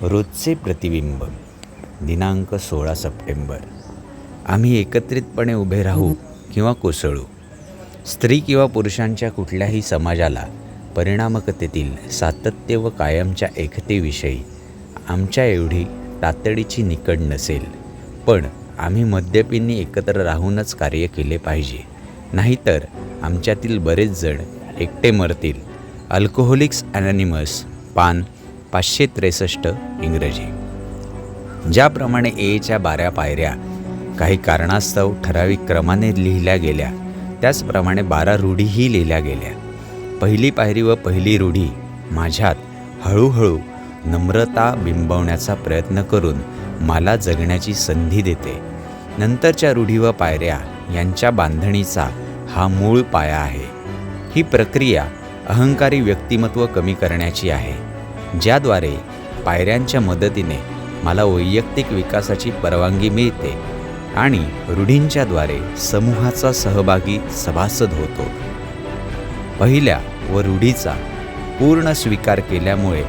रोजचे प्रतिबिंब दिनांक 16 सप्टेंबर. आम्ही एकत्रितपणे उभे राहू किंवा कोसळू. स्त्री किंवा पुरुषांच्या कुठल्याही समाजाला परिणामकतेतील सातत्य व कायमच्या एकतेविषयी आमच्या एवढी तातडीची निकड नसेल. पण आम्ही मद्यपींनी एकत्र राहूनच कार्य केले पाहिजे. नाहीतर आमच्यातील बरेच जण एकटे मरतील. अल्कोहोलिक्स ॲनॉनिमस, पान 563 इंग्रजी. ज्याप्रमाणे एच्या 12 पायऱ्या काही कारणास्तव ठराविक क्रमाने लिहिल्या गेल्या, त्याचप्रमाणे 12 रूढीही लिहिल्या गेल्या. पहिली पायरी व पहिली रूढी माझ्यात हळूहळू नम्रता बिंबवण्याचा प्रयत्न करून मला जगण्याची संधी देते. नंतरच्या रूढी व पायऱ्या यांच्या बांधणीचा हा मूळ पाया आहे. ही प्रक्रिया अहंकारी व्यक्तिमत्व कमी करण्याची आहे, ज्याद्वारे पायऱ्यांच्या मदतीने मला वैयक्तिक विकासाची परवानगी मिळते आणि रूढींच्याद्वारे समूहाचा सहभागी सभासद होतो. पहिल्या व रूढीचा पूर्ण स्वीकार केल्यामुळे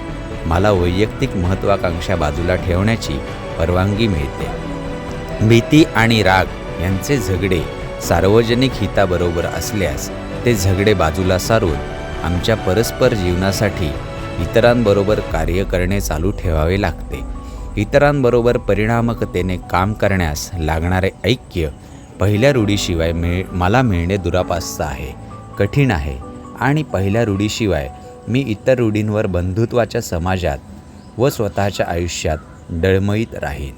मला वैयक्तिक महत्त्वाकांक्षा बाजूला ठेवण्याची परवानगी मिळते. भीती आणि राग यांचे झगडे सार्वजनिक हिताबरोबर असल्यास ते झगडे बाजूला सारून आमच्या परस्पर जीवनासाठी इतरांबरोबर कार्य करणे चालू ठेवावे लागते. इतरांबरोबर परिणामकतेने काम करण्यास लागणारे ऐक्य पहिल्या रूढीशिवाय मला मिळणे दुरापास्त आहे, कठीण आहे आणि पहिल्या रूढीशिवाय मी इतर रूढींवर बंधुत्वाच्या समाजात व स्वतःच्या आयुष्यात डळमळीत राहीन.